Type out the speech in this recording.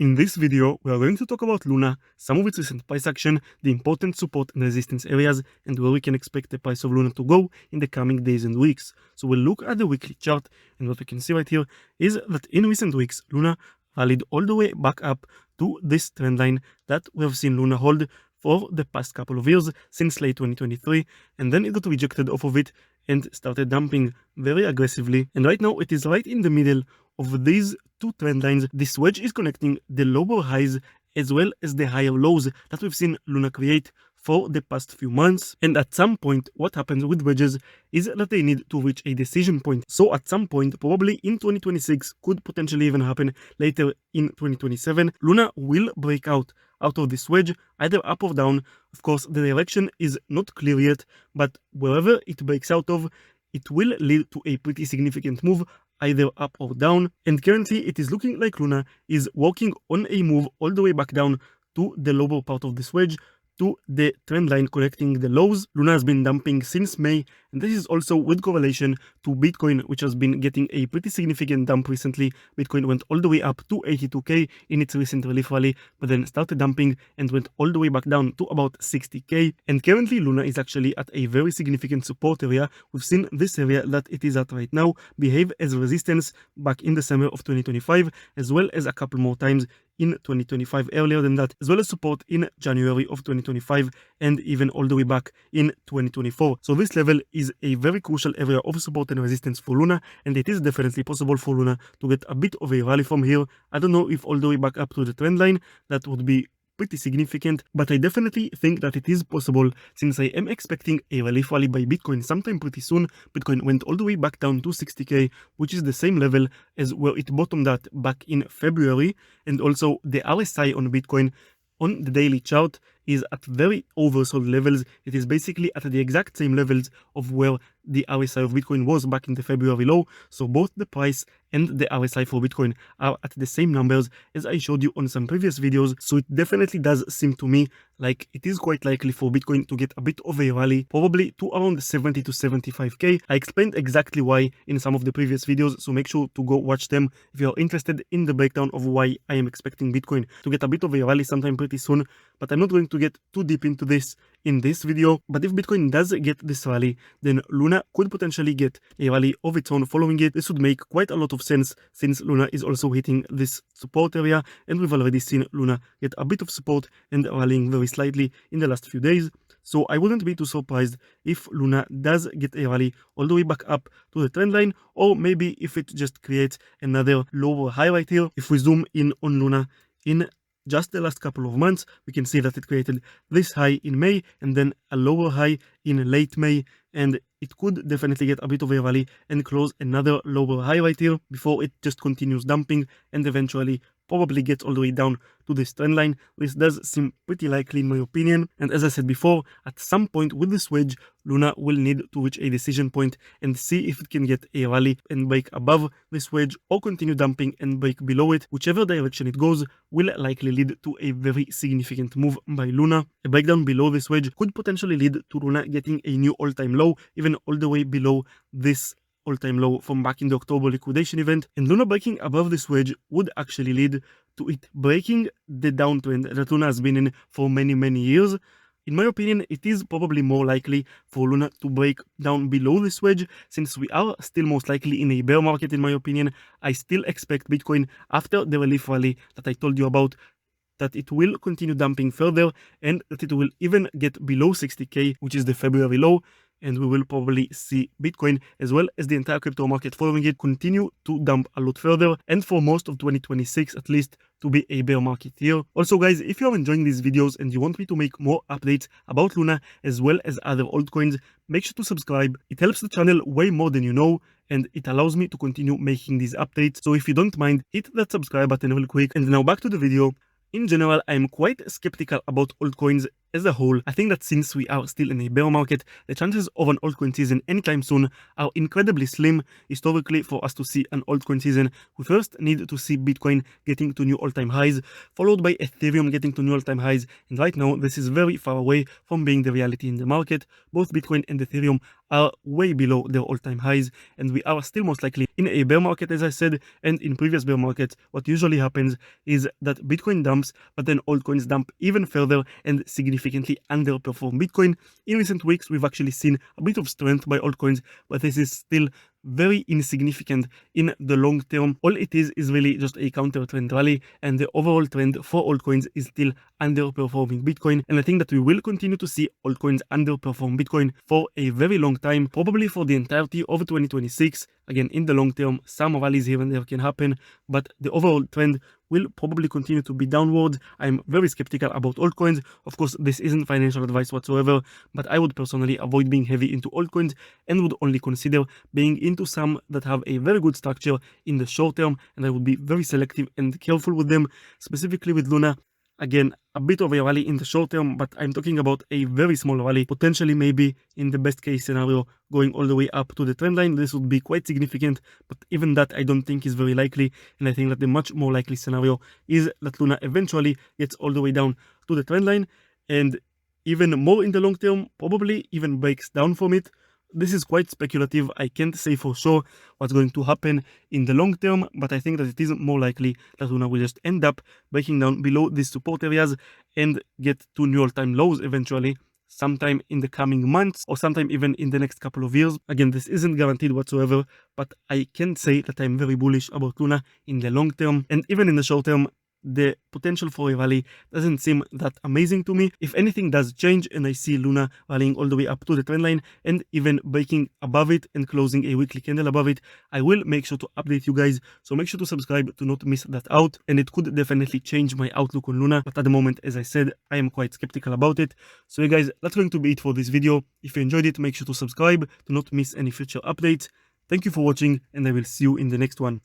In this video, we are going to talk about Luna, some of its recent price action, the important support and resistance areas, and where we can expect the price of Luna to go in the coming days and weeks. So we'll look at the weekly chart, and what we can see right here is that in recent weeks, Luna rallied all the way back up to this trend line that we have seen Luna hold for the past couple of years since late 2023, and then it got rejected off of it and started dumping very aggressively. And right now it is right in the middle of these two trend lines. This wedge is connecting the lower highs as well as the higher lows that we've seen Luna create for the past few months. And at some point, what happens with wedges is that they need to reach a decision point. So at some point, probably in 2026, could potentially even happen later in 2027, Luna will break out of this wedge, either up or down. Of course, the direction is not clear yet, but wherever it breaks out of, it will lead to a pretty significant move, either up or down. And currently, it is looking like Luna is working on a move all the way back down to the lower part of this wedge, to the trend line connecting the lows. Luna has been dumping since May, and this is also with correlation to Bitcoin, which has been getting a pretty significant dump recently. Bitcoin went all the way up to 82k in its recent relief rally, but then started dumping and went all the way back down to about 60k. And currently Luna is actually at a very significant support area. We've seen this area that it is at right now behave as resistance back in December of 2025, as well as a couple more times in 2025 earlier than that, as well as support in January of 2025 and even all the way back in 2024. So this level is a very crucial area of support and resistance for Luna, and it is definitely possible for Luna to get a bit of a rally from here. I don't know if all the way back up to the trend line, that would be pretty significant, but I definitely think that it is possible, since I am expecting a relief rally by Bitcoin sometime pretty soon. Bitcoin went all the way back down to 60k, which is the same level as where it bottomed at back in February, and also the RSI on Bitcoin on the daily chart is at very oversold levels. It is basically at the exact same levels of where the RSI of Bitcoin was back in the February low. So both the price and the RSI for Bitcoin are at the same numbers as I showed you on some previous videos. So it definitely does seem to me like it is quite likely for Bitcoin to get a bit of a rally, probably to around 70 to 75k. I explained exactly why in some of the previous videos, so make sure to go watch them if you're interested in the breakdown of why I am expecting Bitcoin to get a bit of a rally sometime pretty soon. But I'm not going to get too deep into this in this video. But if Bitcoin does get this rally, then Luna could potentially get a rally of its own following it. This would make quite a lot of sense, since Luna is also hitting this support area, and we've already seen Luna get a bit of support and rallying very slightly in the last few days. So I wouldn't be too surprised if Luna does get a rally all the way back up to the trend line, or maybe if it just creates another lower high right here. If we zoom in on Luna in just the last couple of months, we can see that it created this high in May and then a lower high in late May, and it could definitely get a bit of a rally and close another lower high right here before it just continues dumping and eventually probably gets all the way down to this trend line. This does seem pretty likely in my opinion, and as I said before, at some point with this wedge, Luna will need to reach a decision point and see if it can get a rally and break above this wedge, or continue dumping and break below it. Whichever direction it goes will likely lead to a very significant move by Luna. A breakdown below this wedge could potentially lead to Luna getting a new all-time low, even all the way below this all-time low from back in the October liquidation event, and Luna breaking above this wedge would actually lead to it breaking the downtrend that Luna has been in for many years. In my opinion, it is probably more likely for Luna to break down below this wedge, since we are still most likely in a bear market. In my opinion, I still expect Bitcoin, after the relief rally that I told you about, that it will continue dumping further and that it will even get below 60k, which is the February low, and we will probably see Bitcoin, as well as the entire crypto market following it, continue to dump a lot further, and for most of 2026 at least to be a bear market year. Also guys, if you are enjoying these videos and you want me to make more updates about Luna as well as other altcoins, make sure to subscribe. It helps the channel way more than you know, and it allows me to continue making these updates. So if you don't mind, hit that subscribe button real quick. And now back to the video. In general, I am quite skeptical about altcoins as a whole, I think that since we are still in a bear market, the chances of an altcoin season anytime soon are incredibly slim. Historically, for us to see an altcoin season, we first need to see Bitcoin getting to new all-time highs, followed by Ethereum getting to new all-time highs, and right now this is very far away from being the reality in the market. Both Bitcoin and Ethereum are way below their all-time highs, and we are still most likely in a bear market, as I said. And in previous bear markets, what usually happens is that Bitcoin dumps, but then altcoins dump even further and significantly underperform Bitcoin. In recent weeks, we've actually seen a bit of strength by altcoins, but this is still very insignificant in the long term. All it is really just a counter trend rally, and the overall trend for altcoins is still underperforming Bitcoin. And I think that we will continue to see altcoins underperform Bitcoin for a very long time, probably for the entirety of 2026. Again, in the long term, some rallies here and there can happen, but the overall trend will probably continue to be downward. I'm very skeptical about altcoins. Of course, this isn't financial advice whatsoever, but I would personally avoid being heavy into altcoins and would only consider being into some that have a very good structure in the short term, and I would be very selective and careful with them, specifically with Luna. Again, a bit of a rally in the short term, but I'm talking about a very small rally, potentially maybe in the best case scenario going all the way up to the trend line. This would be quite significant, but even that I don't think is very likely, and I think that the much more likely scenario is that Luna eventually gets all the way down to the trend line, and even more in the long term, probably even breaks down from it. This is quite speculative. I can't say for sure what's going to happen in the long term, but I think that it is more likely that Luna will just end up breaking down below these support areas and get to new all-time lows eventually, sometime in the coming months or sometime even in the next couple of years. Again, this isn't guaranteed whatsoever, but I can say that I'm very bullish about Luna in the long term, and even in the short term, the potential for a rally doesn't seem that amazing to me. If anything does change and I see Luna rallying all the way up to the trend line and even breaking above it and closing a weekly candle above it, I will make sure to update you guys. So make sure to subscribe to not miss that out, and it could definitely change my outlook on Luna. But at the moment, as I said, I am quite skeptical about it. So yeah guys, that's going to be it for this video. If you enjoyed it, make sure to subscribe to not miss any future updates. Thank you for watching, and I will see you in the next one.